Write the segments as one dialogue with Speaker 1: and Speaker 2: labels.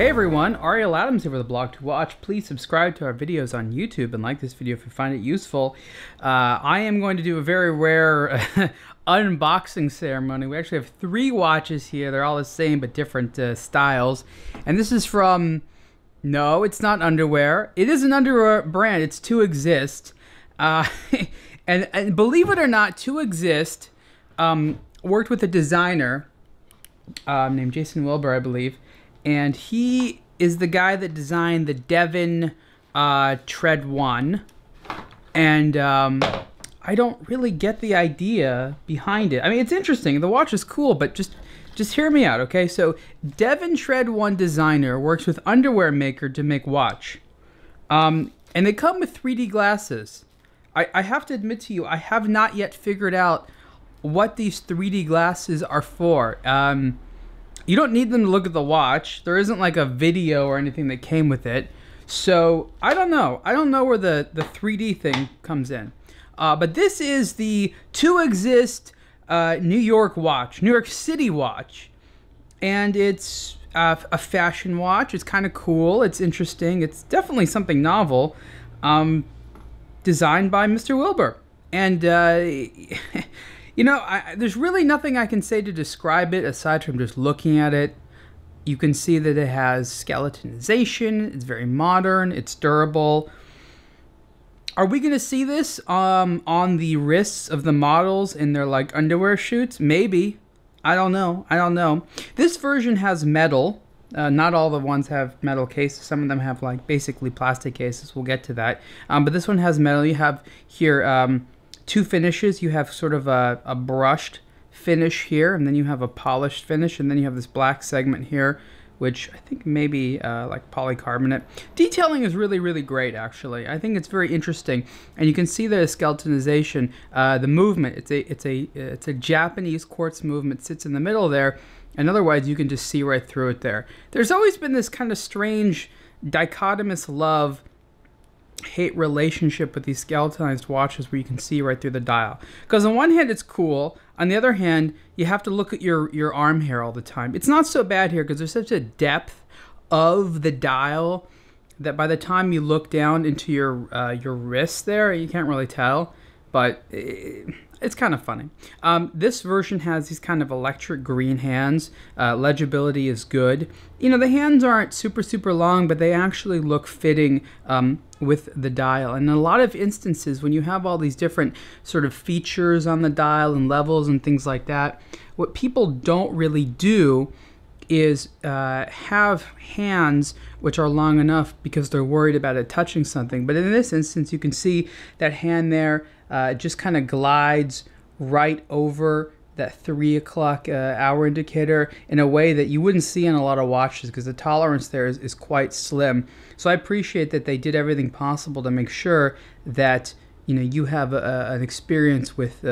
Speaker 1: Hey everyone, Ariel Adams here with aBlogtoWatch. Please subscribe to our videos on YouTube and like this video if you find it useful. I am going to do a very rare unboxing ceremony. We actually have 3 watches here. They're all the same but different styles. And this is from, no, it's not underwear. It is an underwear brand. It's To Exist. And believe it or not, To Exist worked with a designer named Jason Wilbur, I believe. And he is the guy that designed the Devon Tread 1. And I don't really get the idea behind it. I mean, it's interesting. The watch is cool, but just hear me out, okay? So Devon Tread 1 designer works with underwear maker to make watch. And they come with 3D glasses. I have to admit to you, I have not yet figured out what these 3D glasses are for. You don't need them to look at the watch. There isn't like a video or anything that came with it. So I don't know. I don't know where the 3D thing comes in. But this is the To Exist New York watch, New York City watch. And it's a fashion watch. It's kind of cool. It's interesting. It's definitely something novel. Designed by Mr. Wilbur. And you know, there's really nothing I can say to describe it aside from just looking at it. You can see that it has skeletonization. It's very modern. It's durable. Are we going to see this on the wrists of the models in their like underwear shoots? Maybe. I don't know. I don't know. This version has metal. Not all the ones have metal cases. Some of them have like basically plastic cases. We'll get to that. But this one has metal. You have here 2 finishes. You have sort of a brushed finish here, and then you have a polished finish, and then you have this black segment here, which I think maybe like polycarbonate. Detailing is really, really great, actually. I think it's very interesting, and you can see the skeletonization, the movement. It's a Japanese quartz movement. It sits in the middle there, and otherwise you can just see right through it there. There's always been this kind of strange dichotomous love-hate relationship with these skeletonized watches where you can see right through the dial. Because on one hand it's cool, on the other hand you have to look at your arm hair all the time. It's not so bad here because there's such a depth of the dial that by the time you look down into your wrist there, you can't really tell, but it's kind of funny. This version has these kind of electric green hands. Legibility is good. You know, the hands aren't super, super long, but they actually look fitting with the dial. And in a lot of instances, when you have all these different sort of features on the dial and levels and things like that, what people don't really do is have hands which are long enough because they're worried about it touching something. But in this instance, you can see that hand there just kind of glides right over that 3 o'clock hour indicator in a way that you wouldn't see in a lot of watches because the tolerance there is quite slim. So I appreciate that they did everything possible to make sure that you have an experience with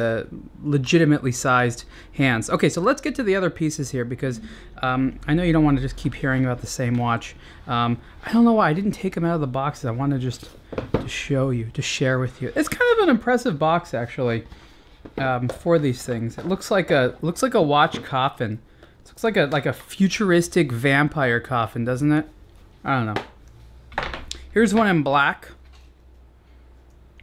Speaker 1: legitimately sized hands. Okay, so let's get to the other pieces here because I know you don't want to just keep hearing about the same watch. I don't know why I didn't take them out of the boxes. I wanted just to show you, to share with you. It's kind of an impressive box actually for these things. It looks like a watch coffin. It looks like a futuristic vampire coffin, doesn't it? I don't know. Here's one in black.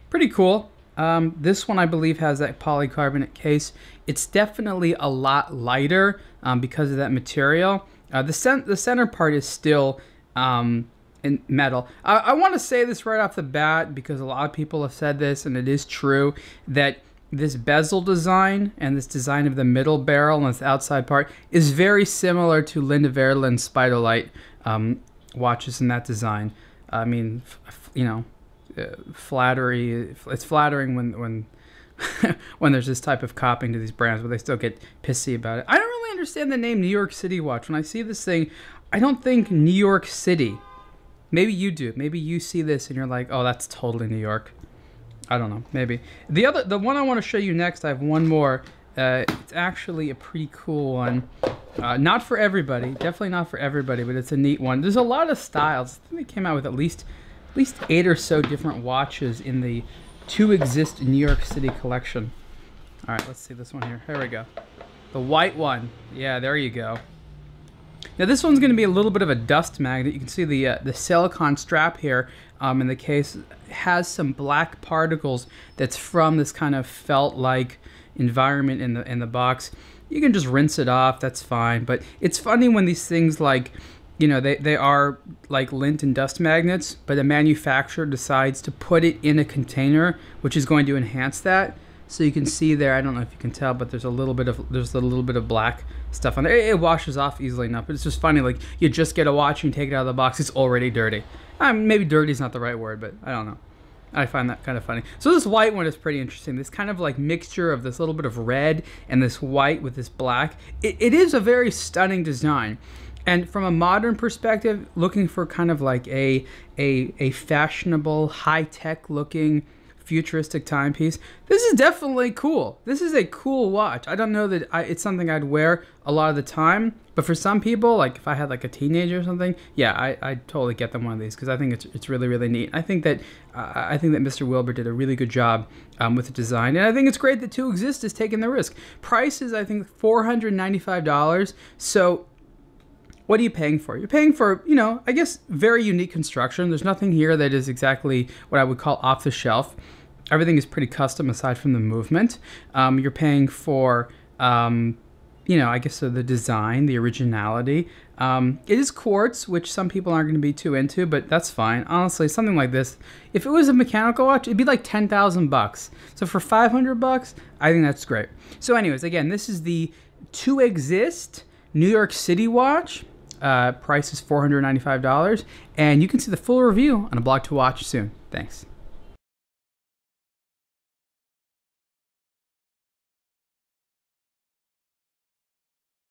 Speaker 1: Pretty cool. This one I believe has that polycarbonate case. It's definitely a lot lighter because of that material. The center part is still in metal. I want to say this right off the bat because a lot of people have said this, and it is true, that this bezel design and this design of the middle barrel and this outside part is very similar to Linda Verlin's Spiderlight watches in that design. I mean, flattery. It's flattering when when there's this type of copying to these brands, but they still get pissy about it. I don't really understand the name New York City watch. When I see this thing, I don't think New York City. Maybe you do. Maybe you see this and you're like, oh, that's totally New York. I don't know. Maybe the one I want to show you next. I have one more. It's actually a pretty cool one. Not for everybody. Definitely not for everybody, but it's a neat one. There's a lot of styles. I think they came out with at least 8 or so different watches in the To Exist New York City collection. All right, let's see this one here. Here we go. The white one. Yeah, there you go. Now this one's going to be a little bit of a dust magnet. You can see the silicone strap here in the case has some black particles that's from this kind of felt-like environment in the box. You can just rinse it off, that's fine. But it's funny when these things, like, you know, they are like lint and dust magnets, but the manufacturer decides to put it in a container, which is going to enhance that. So you can see there, I don't know if you can tell, but there's a little bit of black stuff on there. It washes off easily enough, but it's just funny, like, you just get a watch and you take it out of the box, it's already dirty. Maybe dirty is not the right word, but I don't know. I find that kind of funny. So this white one is pretty interesting. This kind of like mixture of this little bit of red and this white with this black. It is a very stunning design. And from a modern perspective, looking for kind of like a fashionable, high-tech looking, futuristic timepiece, this is definitely cool. This is a cool watch. I don't know that it's something I'd wear a lot of the time, but for some people, like if I had like a teenager or something, yeah, I'd totally get them one of these because I think it's really, really neat. I think that Mr. Wilbur did a really good job with the design, and I think it's great that 2Exist is taking the risk. Price is, I think, $495. So what are you paying for? You're paying for, you know, I guess very unique construction. There's nothing here that is exactly what I would call off the shelf. Everything is pretty custom aside from the movement. You're paying for, you know, I guess the design, the originality. It is quartz, which some people aren't going to be too into, but that's fine. Honestly, something like this, if it was a mechanical watch, it'd be like 10,000 bucks. So for 500 bucks, I think that's great. So anyways, again, this is the 2Exist New York City watch. Price is $495, and you can see the full review on aBlogtoWatch soon. Thanks.